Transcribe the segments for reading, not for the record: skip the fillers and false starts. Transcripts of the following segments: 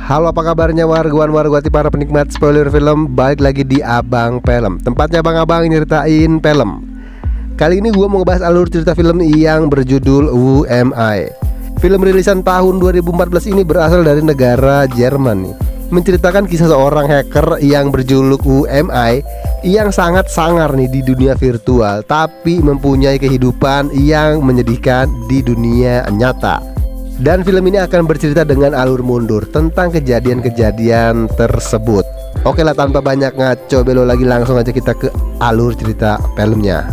Halo, apa kabarnya wargati para penikmat spoiler film. Balik lagi di Abang Film, tempatnya abang-abang nyeritain film. Kali ini gue mau ngebahas alur cerita film yang berjudul Who Am I. Film rilisan tahun 2014 ini berasal dari negara Jerman nih. Menceritakan kisah seorang hacker yang berjuluk Who Am I, yang sangat sangar nih di dunia virtual, tapi mempunyai kehidupan yang menyedihkan di dunia nyata. Dan film ini akan bercerita dengan alur mundur tentang kejadian-kejadian tersebut. Oke lah, tanpa banyak ngaco belo lagi, langsung aja kita ke alur cerita filmnya.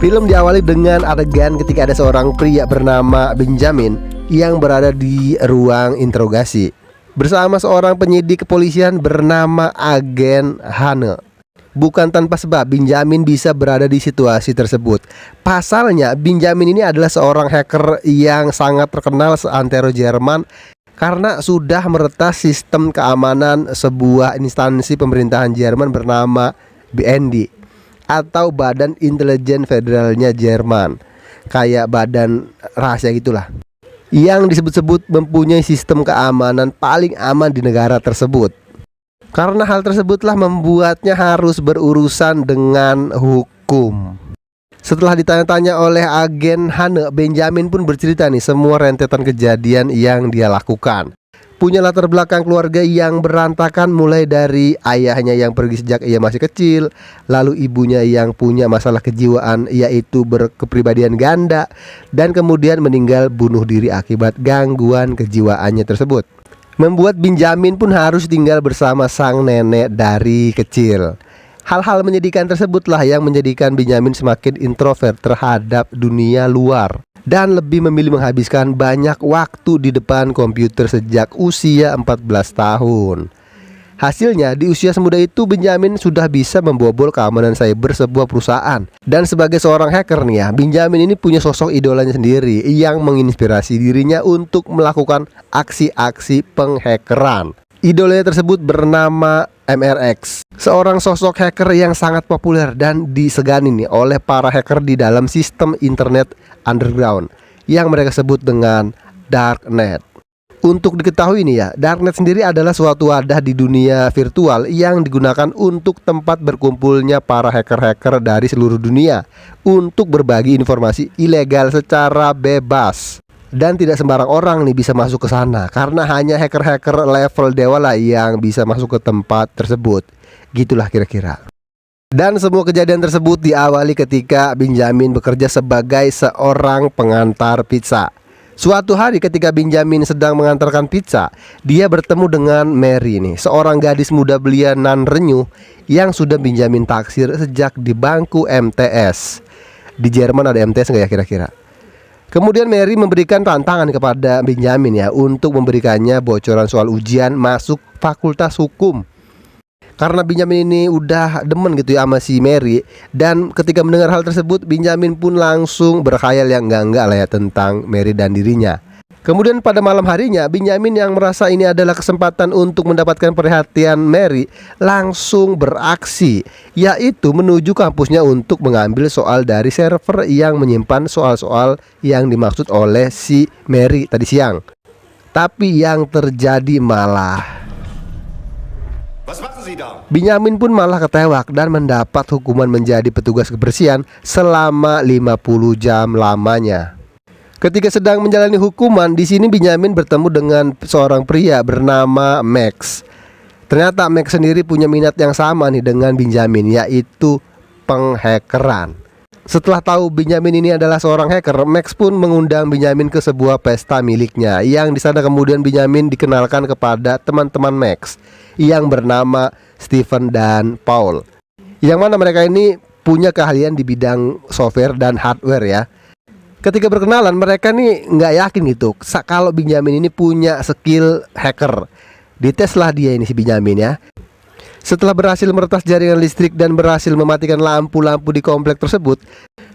Film diawali dengan adegan ketika ada seorang pria bernama Benjamin yang berada di ruang interogasi bersama seorang penyidik kepolisian bernama Agen Hane. Bukan tanpa sebab Benjamin bisa berada di situasi tersebut. Pasalnya Benjamin ini adalah seorang hacker yang sangat terkenal seantero Jerman karena sudah meretas sistem keamanan sebuah instansi pemerintahan Jerman bernama BND, atau Badan Intelijen Federalnya Jerman, kayak badan rahasia gitulah, yang disebut-sebut mempunyai sistem keamanan paling aman di negara tersebut. Karena hal tersebutlah membuatnya harus berurusan dengan hukum. Setelah ditanya-tanya oleh Agen Hane, Benjamin pun bercerita nih semua rentetan kejadian yang dia lakukan. Punya latar belakang keluarga yang berantakan, mulai dari ayahnya yang pergi sejak ia masih kecil, lalu ibunya yang punya masalah kejiwaan yaitu berkepribadian ganda, dan kemudian meninggal bunuh diri akibat gangguan kejiwaannya tersebut. Membuat Benjamin pun harus tinggal bersama sang nenek dari kecil. Hal-hal menyedihkan tersebutlah yang menjadikan Benjamin semakin introvert terhadap dunia luar dan lebih memilih menghabiskan banyak waktu di depan komputer sejak usia 14 tahun. Hasilnya, di usia semuda itu Benjamin sudah bisa membobol keamanan cyber sebuah perusahaan. Dan sebagai seorang hacker nih ya, Benjamin ini punya sosok idolanya sendiri yang menginspirasi dirinya untuk melakukan aksi-aksi penghackeran. Idolanya tersebut bernama MRX, seorang sosok hacker yang sangat populer dan disegani nih oleh para hacker di dalam sistem internet underground yang mereka sebut dengan Darknet. Untuk diketahui nih ya, Darknet sendiri adalah suatu wadah di dunia virtual yang digunakan untuk tempat berkumpulnya para hacker-hacker dari seluruh dunia untuk berbagi informasi ilegal secara bebas. Dan tidak sembarang orang nih bisa masuk ke sana, karena hanya hacker-hacker level dewa lah yang bisa masuk ke tempat tersebut. Gitulah kira-kira. Dan semua kejadian tersebut diawali ketika Benjamin bekerja sebagai seorang pengantar pizza. Suatu hari ketika Benjamin sedang mengantarkan pizza, dia bertemu dengan Mary nih, seorang gadis muda belia nan renyuh yang sudah Benjamin taksir sejak di bangku MTS. Di Jerman ada MTS nggak ya kira-kira? Kemudian Mary memberikan tantangan kepada Benjamin ya untuk memberikannya bocoran soal ujian masuk fakultas hukum. Karena Benjamin ini udah demen gitu ya sama si Mary, dan ketika mendengar hal tersebut Benjamin pun langsung berkhayal yang enggak lah ya tentang Mary dan dirinya. Kemudian pada malam harinya Benjamin yang merasa ini adalah kesempatan untuk mendapatkan perhatian Mary langsung beraksi, yaitu menuju kampusnya untuk mengambil soal dari server yang menyimpan soal-soal yang dimaksud oleh si Mary tadi siang. Tapi yang terjadi malah Benjamin pun malah ketewak dan mendapat hukuman menjadi petugas kebersihan selama 50 jam lamanya. Ketika sedang menjalani hukuman, di sini Benjamin bertemu dengan seorang pria bernama Max. Ternyata Max sendiri punya minat yang sama nih dengan Benjamin, yaitu penghackeran. Setelah tahu Benjamin ini adalah seorang hacker, Max pun mengundang Benjamin ke sebuah pesta miliknya, yang di sana kemudian Benjamin dikenalkan kepada teman-teman Max yang bernama Stephen dan Paul, yang mana mereka ini punya keahlian di bidang software dan hardware ya. Ketika berkenalan, mereka nih nggak yakin gitu kalau Benjamin ini punya skill hacker. Diteslah dia ini si Benjamin ya. Setelah berhasil meretas jaringan listrik dan berhasil mematikan lampu-lampu di komplek tersebut,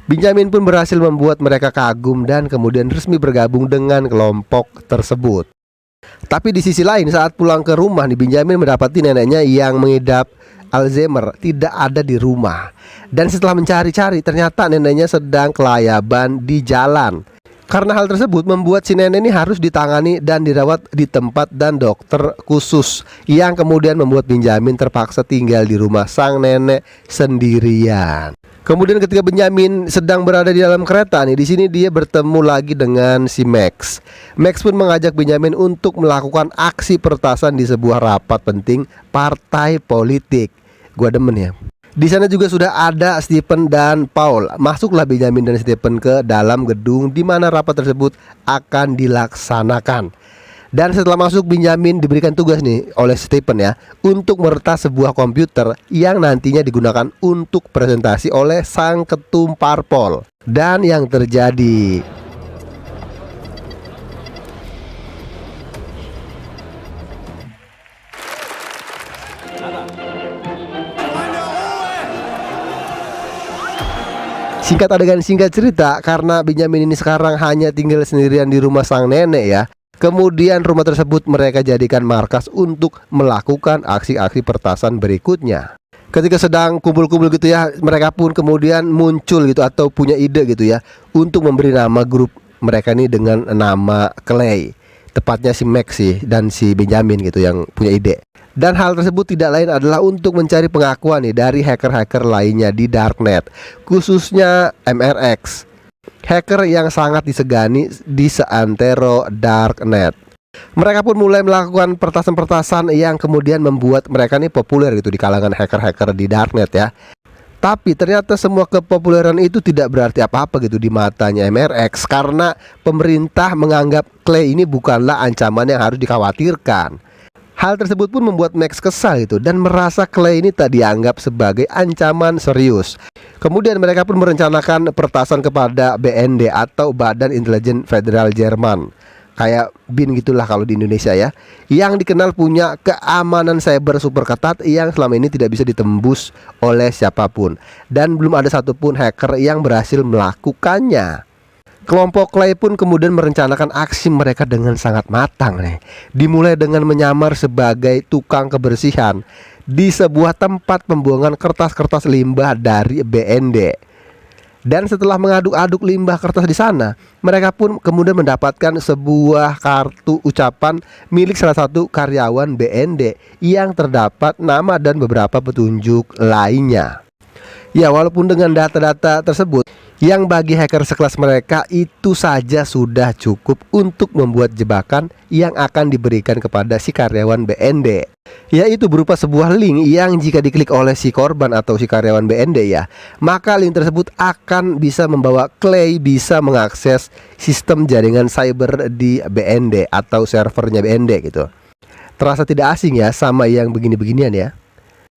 Benjamin pun berhasil membuat mereka kagum dan kemudian resmi bergabung dengan kelompok tersebut. Tapi di sisi lain saat pulang ke rumah nih, Benjamin mendapati neneknya yang mengidap Alzheimer tidak ada di rumah. Dan setelah mencari-cari ternyata neneknya sedang kelayaban di jalan. Karena hal tersebut membuat si nenek ini harus ditangani dan dirawat di tempat dan dokter khusus, yang kemudian membuat Benjamin terpaksa tinggal di rumah sang nenek sendirian. Kemudian ketika Benjamin sedang berada di dalam kereta nih, di sini dia bertemu lagi dengan si Max. Max pun mengajak Benjamin untuk melakukan aksi peretasan di sebuah rapat penting partai politik. Gua demen ya. Di sana juga sudah ada Stephen dan Paul. Masuklah Benjamin dan Stephen ke dalam gedung di mana rapat tersebut akan dilaksanakan. Dan setelah masuk, Benjamin diberikan tugas nih oleh Stephen ya, untuk meretas sebuah komputer yang nantinya digunakan untuk presentasi oleh sang ketum parpol. Dan yang terjadi, singkat adegan singkat cerita, karena Benjamin ini sekarang hanya tinggal sendirian di rumah sang nenek ya. Kemudian rumah tersebut mereka jadikan markas untuk melakukan aksi-aksi pertasan berikutnya. Ketika sedang kumpul-kumpul gitu ya, mereka pun kemudian muncul gitu atau punya ide gitu ya, untuk memberi nama grup mereka ini dengan nama Clay. Tepatnya si Max sih dan si Benjamin gitu yang punya ide. Dan hal tersebut tidak lain adalah untuk mencari pengakuan nih dari hacker-hacker lainnya di darknet, khususnya MRX, hacker yang sangat disegani di seantero darknet. Mereka pun mulai melakukan pertasan-pertasan yang kemudian membuat mereka nih populer gitu di kalangan hacker-hacker di darknet ya. Tapi ternyata semua kepopuleran itu tidak berarti apa-apa gitu di matanya MRX, karena pemerintah menganggap Clay ini bukanlah ancaman yang harus dikhawatirkan. Hal tersebut pun membuat Max kesal gitu dan merasa Clay ini tak dianggap sebagai ancaman serius. Kemudian mereka pun merencanakan pertasan kepada BND atau Badan Intelijen Federal Jerman, kayak BIN gitulah kalau di Indonesia ya, yang dikenal punya keamanan cyber super ketat yang selama ini tidak bisa ditembus oleh siapapun, dan belum ada satupun hacker yang berhasil melakukannya. Kelompok Clay pun kemudian merencanakan aksi mereka dengan sangat matang nih. Dimulai dengan menyamar sebagai tukang kebersihan di sebuah tempat pembuangan kertas-kertas limbah dari BND. Dan setelah mengaduk-aduk limbah kertas di sana, mereka pun kemudian mendapatkan sebuah kartu ucapan milik salah satu karyawan BND yang terdapat nama dan beberapa petunjuk lainnya. Ya, walaupun dengan data-data tersebut yang bagi hacker sekelas mereka itu saja sudah cukup untuk membuat jebakan yang akan diberikan kepada si karyawan BND, yaitu berupa sebuah link yang jika diklik oleh si korban atau si karyawan BND ya, maka link tersebut akan bisa membawa Clay bisa mengakses sistem jaringan cyber di BND atau servernya BND gitu. Terasa tidak asing ya sama yang begini-beginian ya.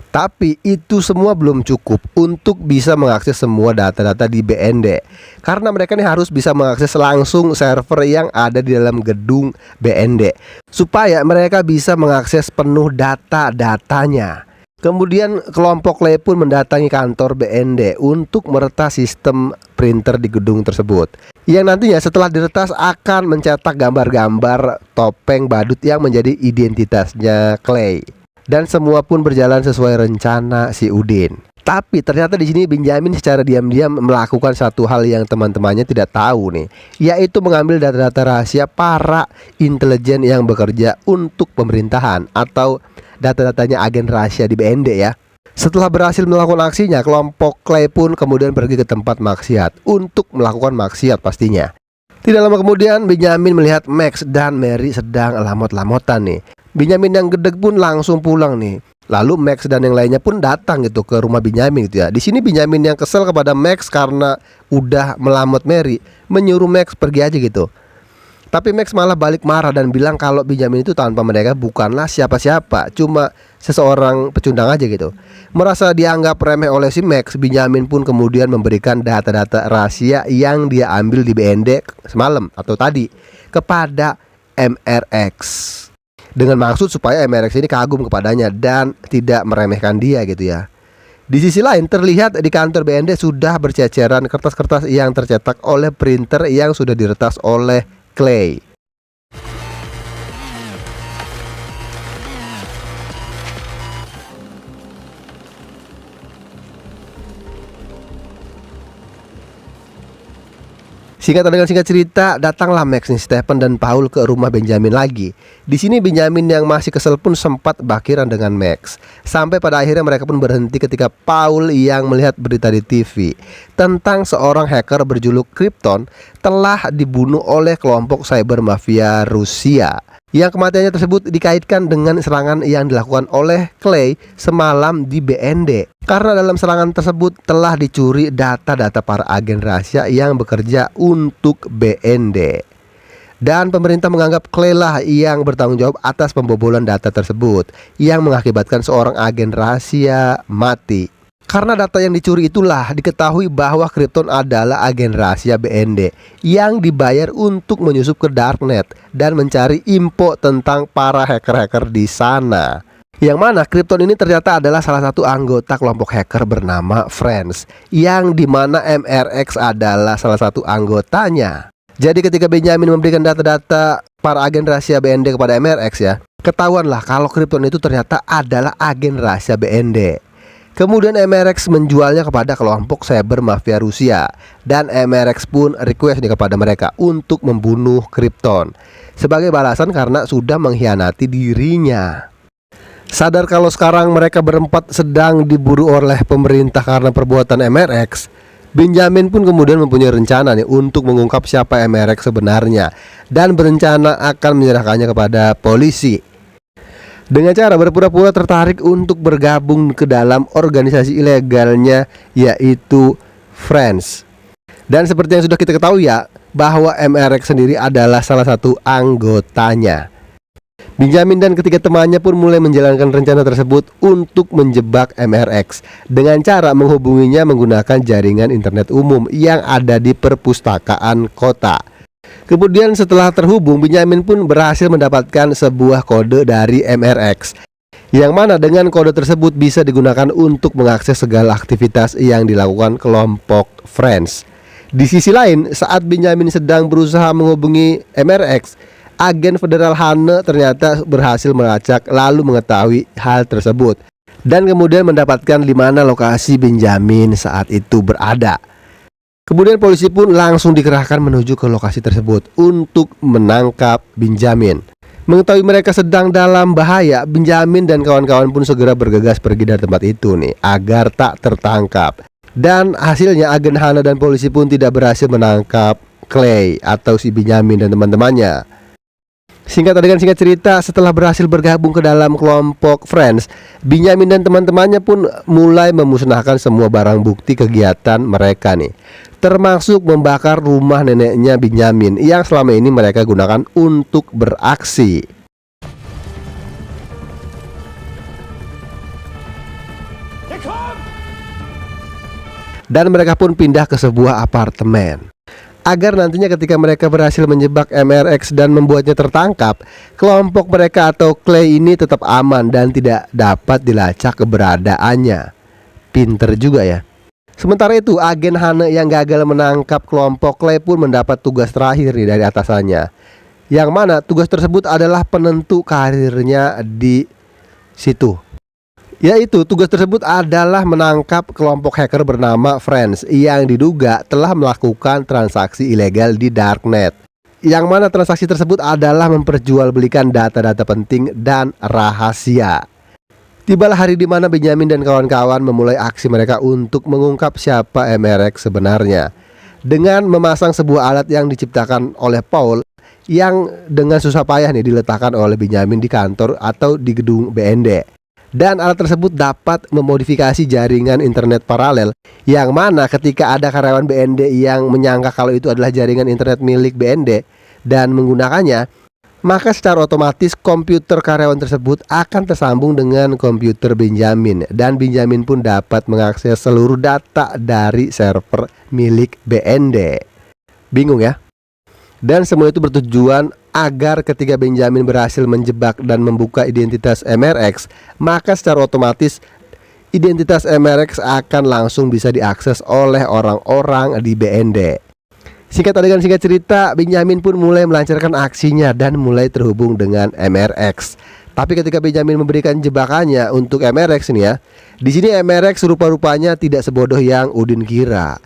Tapi itu semua belum cukup untuk bisa mengakses semua data-data di BND, karena mereka ini harus bisa mengakses langsung server yang ada di dalam gedung BND supaya mereka bisa mengakses penuh data-datanya. Kemudian kelompok Clay pun mendatangi kantor BND untuk meretas sistem printer di gedung tersebut, yang nantinya setelah diretas akan mencetak gambar-gambar topeng badut yang menjadi identitasnya Clay. Dan semua pun berjalan sesuai rencana si Udin. Tapi ternyata di sini Benjamin secara diam-diam melakukan satu hal yang teman-temannya tidak tahu nih, yaitu mengambil data-data rahasia para intelijen yang bekerja untuk pemerintahan atau data-datanya agen rahasia di BND ya. Setelah berhasil melakukan aksinya, kelompok Clay pun kemudian pergi ke tempat maksiat untuk melakukan maksiat pastinya. Tidak lama kemudian Benjamin melihat Max dan Mary sedang lamot-lamotan nih. Benjamin yang gedeg pun langsung pulang nih. Lalu Max dan yang lainnya pun datang gitu ke rumah Benjamin gitu ya. Di sini Benjamin yang kesel kepada Max karena udah melamot Mary, menyuruh Max pergi aja gitu. Tapi Max malah balik marah dan bilang kalau Benjamin itu tanpa mereka bukanlah siapa-siapa, cuma seseorang pecundang aja gitu. Merasa dianggap remeh oleh si Max, Benjamin pun kemudian memberikan data-data rahasia yang dia ambil di BND semalam atau tadi kepada MRX, dengan maksud supaya MRX ini kagum kepadanya dan tidak meremehkan dia gitu ya. Di sisi lain terlihat di kantor BND sudah berceceran kertas-kertas yang tercetak oleh printer yang sudah diretas oleh Clay. Singkat dengan singkat cerita, datanglah Max nih, Stephen dan Paul ke rumah Benjamin lagi. Di sini Benjamin yang masih kesel pun sempat bakiran dengan Max. Sampai pada akhirnya mereka pun berhenti ketika Paul yang melihat berita di TV tentang seorang hacker berjuluk Krypton telah dibunuh oleh kelompok cyber mafia Rusia. Yang kematiannya tersebut dikaitkan dengan serangan yang dilakukan oleh Clay semalam di BND. Karena dalam serangan tersebut telah dicuri data-data para agen rahasia yang bekerja untuk BND. Dan pemerintah menganggap Clay lah yang bertanggung jawab atas pembobolan data tersebut yang mengakibatkan seorang agen rahasia mati. Karena data yang dicuri itulah diketahui bahwa Krypton adalah agen rahasia BND yang dibayar untuk menyusup ke darknet dan mencari info tentang para hacker-hacker di sana. Yang mana Krypton ini ternyata adalah salah satu anggota kelompok hacker bernama Friends, yang dimana MRX adalah salah satu anggotanya. Jadi ketika Benjamin memberikan data-data para agen rahasia BND kepada MRX ya, ketahuanlah kalau Krypton itu ternyata adalah agen rahasia BND. Kemudian MRX menjualnya kepada kelompok cyber mafia Rusia, dan MRX pun request nih kepada mereka untuk membunuh Krypton sebagai balasan karena sudah mengkhianati dirinya. Sadar kalau sekarang mereka berempat sedang diburu oleh pemerintah karena perbuatan MRX, Benjamin pun kemudian mempunyai rencana nih untuk mengungkap siapa MRX sebenarnya dan berencana akan menyerahkannya kepada polisi dengan cara berpura-pura tertarik untuk bergabung ke dalam organisasi ilegalnya, yaitu Friends. Dan seperti yang sudah kita ketahui ya, bahwa MRX sendiri adalah salah satu anggotanya. Benjamin dan ketiga temannya pun mulai menjalankan rencana tersebut untuk menjebak MRX dengan cara menghubunginya menggunakan jaringan internet umum yang ada di perpustakaan kota. Kemudian setelah terhubung, Benjamin pun berhasil mendapatkan sebuah kode dari MRX, yang mana dengan kode tersebut bisa digunakan untuk mengakses segala aktivitas yang dilakukan kelompok Friends. Di sisi lain, saat Benjamin sedang berusaha menghubungi MRX, agen federal Hane ternyata berhasil melacak lalu mengetahui hal tersebut dan kemudian mendapatkan di mana lokasi Benjamin saat itu berada. Kemudian polisi pun langsung dikerahkan menuju ke lokasi tersebut untuk menangkap Benjamin. Mengetahui mereka sedang dalam bahaya, Benjamin dan kawan-kawan pun segera bergegas pergi dari tempat itu nih agar tak tertangkap. Dan hasilnya agen Hana dan polisi pun tidak berhasil menangkap Clay atau si Benjamin dan teman-temannya. Singkat adegan singkat cerita, setelah berhasil bergabung ke dalam kelompok Friends, Benjamin dan teman-temannya pun mulai memusnahkan semua barang bukti kegiatan mereka nih, termasuk membakar rumah neneknya Benjamin yang selama ini mereka gunakan untuk beraksi. Dan mereka pun pindah ke sebuah apartemen agar nantinya ketika mereka berhasil menjebak MRX dan membuatnya tertangkap, kelompok mereka atau Clay ini tetap aman dan tidak dapat dilacak keberadaannya. Pinter juga ya. Sementara itu, agen Hane yang gagal menangkap kelompok Clay pun mendapat tugas terakhir nih dari atasannya, yang mana tugas tersebut adalah penentu karirnya di situ. Yaitu tugas tersebut adalah menangkap kelompok hacker bernama Friends yang diduga telah melakukan transaksi ilegal di darknet, yang mana transaksi tersebut adalah memperjualbelikan data-data penting dan rahasia. Tibalah hari di mana Benjamin dan kawan-kawan memulai aksi mereka untuk mengungkap siapa MRX sebenarnya dengan memasang sebuah alat yang diciptakan oleh Paul yang dengan susah payah nih diletakkan oleh Benjamin di kantor atau di gedung BND. Dan alat tersebut dapat memodifikasi jaringan internet paralel, yang mana ketika ada karyawan BND yang menyangka kalau itu adalah jaringan internet milik BND dan menggunakannya, maka secara otomatis komputer karyawan tersebut akan tersambung dengan komputer Benjamin, dan Benjamin pun dapat mengakses seluruh data dari server milik BND. Bingung ya? Dan semua itu bertujuan agar ketika Benjamin berhasil menjebak dan membuka identitas MRX, maka secara otomatis identitas MRX akan langsung bisa diakses oleh orang-orang di BND. Singkat adegan singkat cerita, Benjamin pun mulai melancarkan aksinya dan mulai terhubung dengan MRX. Tapi ketika Benjamin memberikan jebakannya untuk MRX nih ya, di sini MRX rupa-rupanya tidak sebodoh yang Udin kira.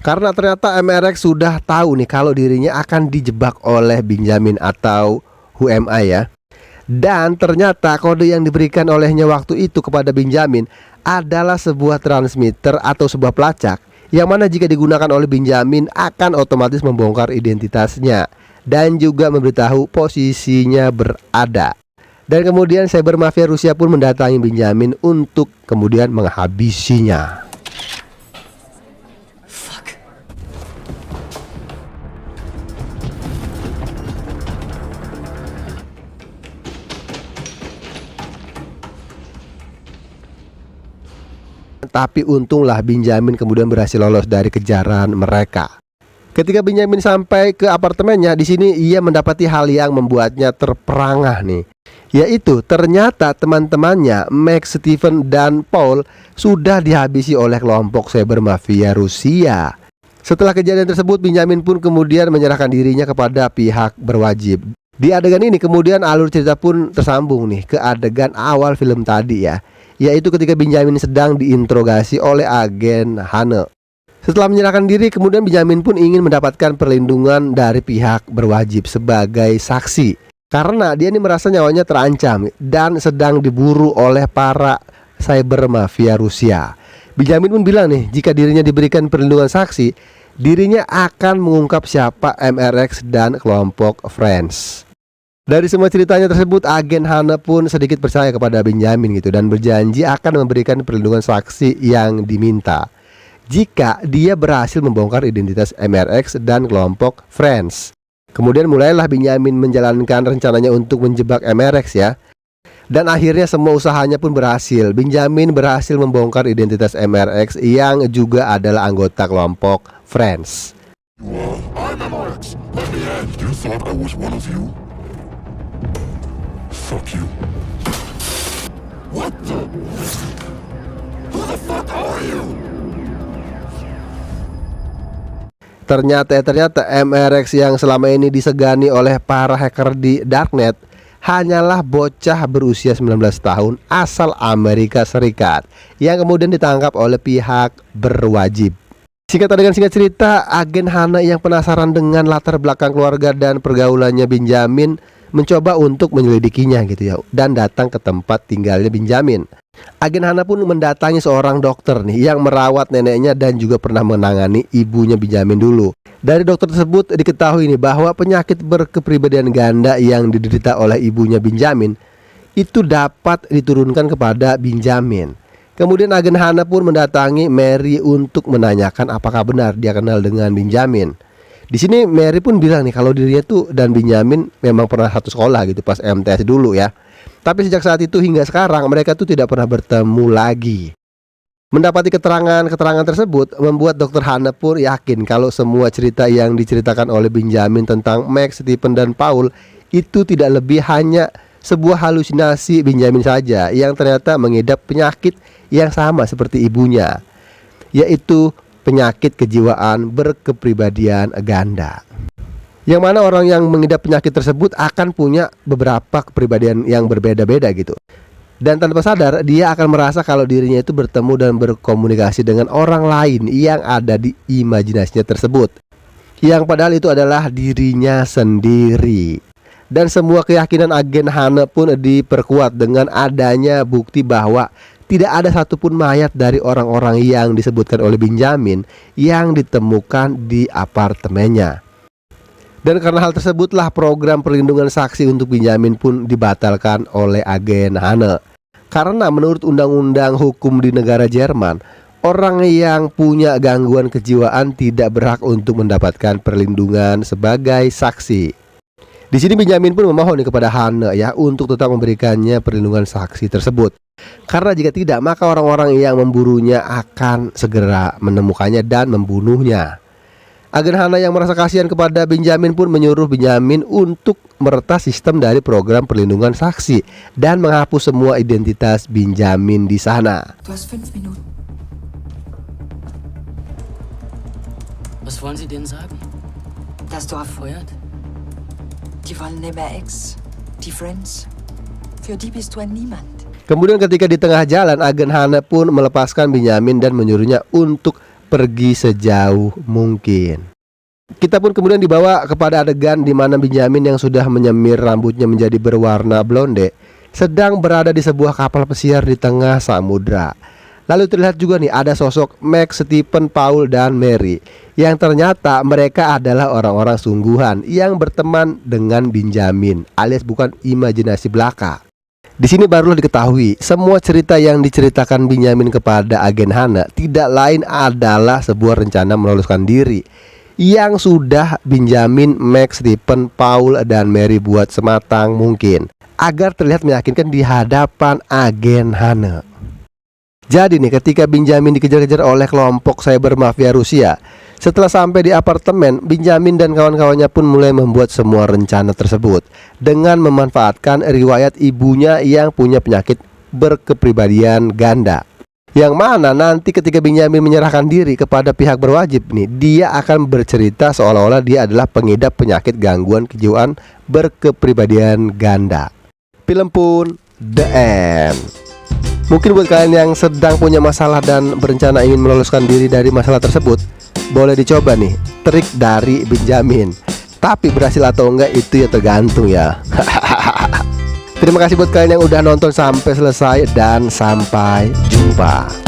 Karena ternyata MRX sudah tahu nih kalau dirinya akan dijebak oleh Benjamin atau Who Am I ya. Dan ternyata kode yang diberikan olehnya waktu itu kepada Benjamin adalah sebuah transmitter atau sebuah pelacak yang mana jika digunakan oleh Benjamin akan otomatis membongkar identitasnya dan juga memberitahu posisinya berada. Dan kemudian cyber mafia Rusia pun mendatangi Benjamin untuk kemudian menghabisinya. Tapi untunglah Benjamin kemudian berhasil lolos dari kejaran mereka. Ketika Benjamin sampai ke apartemennya, di sini ia mendapati hal yang membuatnya terperangah nih. Yaitu ternyata teman-temannya Max, Steven, dan Paul sudah dihabisi oleh kelompok cyber mafia Rusia. Setelah kejadian tersebut, Benjamin pun kemudian menyerahkan dirinya kepada pihak berwajib. Di adegan ini kemudian alur cerita pun tersambung nih ke adegan awal film tadi ya, yaitu ketika Benjamin sedang diinterogasi oleh agen Hane. Setelah menyerahkan diri, kemudian Benjamin pun ingin mendapatkan perlindungan dari pihak berwajib sebagai saksi, karena dia ini merasa nyawanya terancam dan sedang diburu oleh para cyber mafia Rusia. Benjamin pun bilang nih, jika dirinya diberikan perlindungan saksi, dirinya akan mengungkap siapa MRX dan kelompok Friends. Dari semua ceritanya tersebut, agen Hane pun sedikit percaya kepada Benjamin gitu dan berjanji akan memberikan perlindungan saksi yang diminta jika dia berhasil membongkar identitas MRX dan kelompok Friends. Kemudian mulailah Benjamin menjalankan rencananya untuk menjebak MRX ya. Dan akhirnya semua usahanya pun berhasil. Benjamin berhasil membongkar identitas MRX yang juga adalah anggota kelompok Friends. I'm MRX. Let me in. You thought I was one of you? Fuck you. What the? Who the fuck are you? Ternyata MRX yang selama ini disegani oleh para hacker di Darknet hanyalah bocah berusia 19 tahun asal Amerika Serikat yang kemudian ditangkap oleh pihak berwajib. Singkat cerita, agen Hane yang penasaran dengan latar belakang keluarga dan pergaulannya Benjamin mencoba untuk menyelidikinya gitu ya, dan datang ke tempat tinggalnya Benjamin. Agen Hane pun mendatangi seorang dokter nih yang merawat neneknya dan juga pernah menangani ibunya Benjamin dulu. Dari dokter tersebut diketahui nih bahwa penyakit berkepribadian ganda yang diderita oleh ibunya Benjamin itu dapat diturunkan kepada Benjamin. Kemudian agen Hane pun mendatangi Mary untuk menanyakan apakah benar dia kenal dengan Benjamin. Di sini Mary pun bilang nih kalau dirinya tuh dan Benjamin memang pernah satu sekolah gitu pas MTS dulu ya. Tapi sejak saat itu hingga sekarang mereka tuh tidak pernah bertemu lagi. Mendapati keterangan tersebut membuat Dr. Hane pun yakin kalau semua cerita yang diceritakan oleh Benjamin tentang Max, Stephen, dan Paul itu tidak lebih hanya sebuah halusinasi Benjamin saja yang ternyata mengidap penyakit yang sama seperti ibunya, yaitu penyakit kejiwaan berkepribadian ganda. Yang mana orang yang mengidap penyakit tersebut akan punya beberapa kepribadian yang berbeda-beda gitu. Dan tanpa sadar dia akan merasa kalau dirinya itu bertemu dan berkomunikasi dengan orang lain yang ada di imajinasinya tersebut, yang padahal itu adalah dirinya sendiri. Dan semua keyakinan agen Hane pun diperkuat dengan adanya bukti bahwa tidak ada satupun mayat dari orang-orang yang disebutkan oleh Benjamin yang ditemukan di apartemennya. Dan karena hal tersebutlah program perlindungan saksi untuk Benjamin pun dibatalkan oleh agen Hane. Karena menurut undang-undang hukum di negara Jerman, orang yang punya gangguan kejiwaan tidak berhak untuk mendapatkan perlindungan sebagai saksi. Di sini Benjamin pun memohon kepada Hane ya untuk tetap memberikannya perlindungan saksi tersebut. Karena jika tidak, maka orang-orang yang memburunya akan segera menemukannya dan membunuhnya. Agen Hane yang merasa kasihan kepada Benjamin pun menyuruh Benjamin untuk meretas sistem dari program perlindungan saksi dan menghapus semua identitas Benjamin di sana. Du hast 5 Minuten. Was wollen Sie denen sagen? Das Dorf, Feuert? die wollen MRX, die Friends. Für die bist du ein Niemand. Kemudian ketika di tengah jalan, agen Hane pun melepaskan Benjamin dan menyuruhnya untuk pergi sejauh mungkin. Kita pun kemudian dibawa kepada adegan di mana Benjamin yang sudah menyemir rambutnya menjadi berwarna blonde sedang berada di sebuah kapal pesiar di tengah samudra. Lalu terlihat juga nih ada sosok Max, Stephen, Paul, dan Mary yang ternyata mereka adalah orang-orang sungguhan yang berteman dengan Benjamin, alias bukan imajinasi belaka. Di sini barulah diketahui semua cerita yang diceritakan Benjamin kepada agen Hana tidak lain adalah sebuah rencana meloloskan diri yang sudah Benjamin, Max, Stephen, Paul, dan Mary buat sematang mungkin agar terlihat meyakinkan di hadapan agen Hana. Jadi nih, ketika Benjamin dikejar-kejar oleh kelompok cyber mafia Rusia, setelah sampai di apartemen, Benjamin dan kawan-kawannya pun mulai membuat semua rencana tersebut dengan memanfaatkan riwayat ibunya yang punya penyakit berkepribadian ganda. Yang mana nanti ketika Benjamin menyerahkan diri kepada pihak berwajib nih, dia akan bercerita seolah-olah dia adalah pengidap penyakit gangguan kejiwaan berkepribadian ganda. Film pun the end. Mungkin buat kalian yang sedang punya masalah dan berencana ingin meloloskan diri dari masalah tersebut, boleh dicoba nih trik dari Benjamin. Tapi berhasil atau enggak itu ya tergantung ya. Terima kasih buat kalian yang udah nonton sampai selesai dan sampai jumpa.